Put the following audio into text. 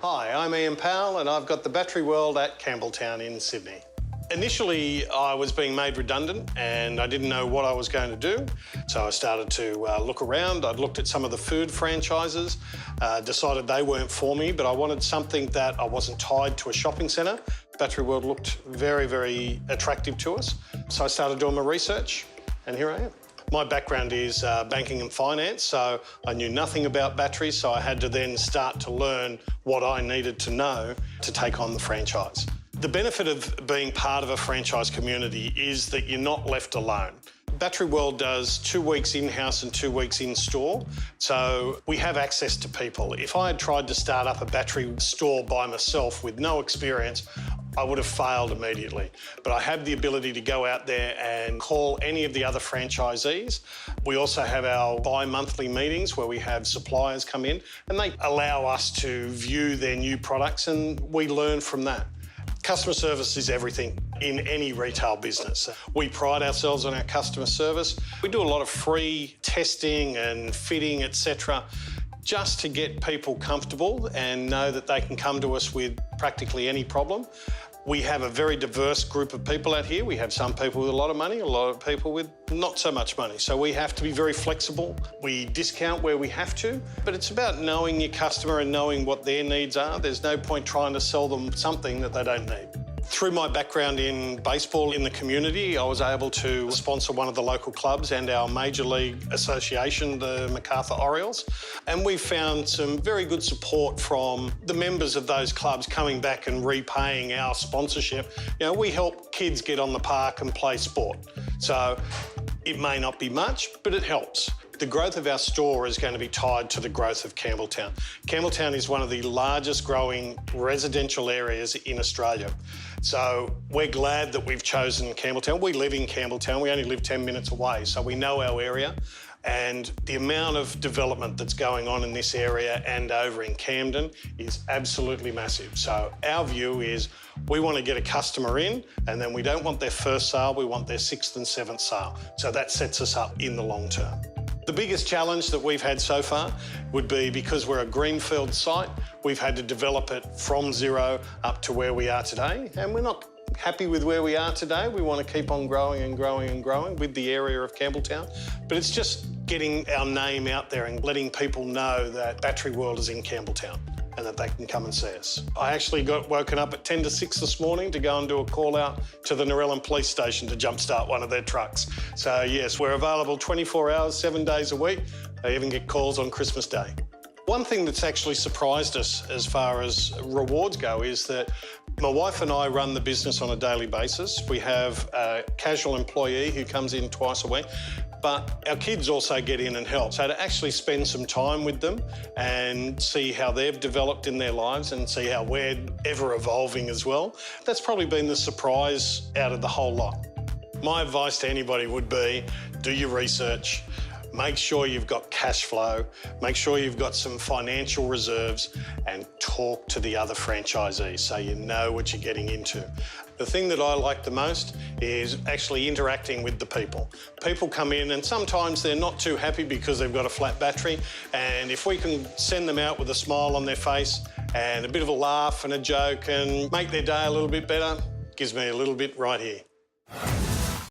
Hi, I'm Ian Powell and I've got the Battery World at Campbelltown in Sydney. Initially, I was being made redundant and I didn't know what I was going to do. So I started to look around. I'd looked at some of the food franchises, decided they weren't for me, but I wanted something that I wasn't tied to a shopping centre. Battery World looked very, very attractive to us. So I started doing my research and here I am. My background is banking and finance, so I knew nothing about batteries, so I had to then start to learn what I needed to know to take on the franchise. The benefit of being part of a franchise community is that you're not left alone. Battery World does 2 weeks in-house and 2 weeks in-store, so we have access to people. If I had tried to start up a battery store by myself with no experience, I would have failed immediately. But I have the ability to go out there and call any of the other franchisees. We also have our bi-monthly meetings where we have suppliers come in and they allow us to view their new products and we learn from that. Customer service is everything in any retail business. We pride ourselves on our customer service. We do a lot of free testing and fitting, etc., just to get people comfortable and know that they can come to us with practically any problem. We have a very diverse group of people out here. We have some people with a lot of money, a lot of people with not so much money. So we have to be very flexible. We discount where we have to, but it's about knowing your customer and knowing what their needs are. There's no point trying to sell them something that they don't need. Through my background in baseball in the community, I was able to sponsor one of the local clubs and our major league association, the Macarthur Orioles. And we found some very good support from the members of those clubs coming back and repaying our sponsorship. You know, we help kids get on the park and play sport. So it may not be much, but it helps. The growth of our store is going to be tied to the growth of Campbelltown. Campbelltown is one of the largest growing residential areas in Australia. So we're glad that we've chosen Campbelltown. We live in Campbelltown. We only live 10 minutes away, so we know our area. And the amount of development that's going on in this area and over in Camden is absolutely massive. So our view is we want to get a customer in and then we don't want their first sale, we want their 6th and 7th sale. So that sets us up in the long term. The biggest challenge that we've had so far would be because we're a greenfield site, we've had to develop it from zero up to where we are today, and we're not happy with where we are today. We want to keep on growing and growing and growing with the area of Campbelltown, but it's just getting our name out there and letting people know that Battery World is in Campbelltown and that they can come and see us. I actually got woken up at 10 to 6 this morning to go and do a call out to the Narellan Police Station to jumpstart one of their trucks. So yes, we're available 24 hours, 7 days a week. I even get calls on Christmas Day. One thing that's actually surprised us as far as rewards go is that my wife and I run the business on a daily basis. We have a casual employee who comes in twice a week, but our kids also get in and help. So to actually spend some time with them and see how they've developed in their lives and see how we're ever evolving as well, that's probably been the surprise out of the whole lot. My advice to anybody would be, do your research, make sure you've got cash flow, make sure you've got some financial reserves, and talk to the other franchisees so you know what you're getting into. The thing that I like the most is actually interacting with the people. People come in and sometimes they're not too happy because they've got a flat battery, and if we can send them out with a smile on their face and a bit of a laugh and a joke and make their day a little bit better, gives me a little bit right here.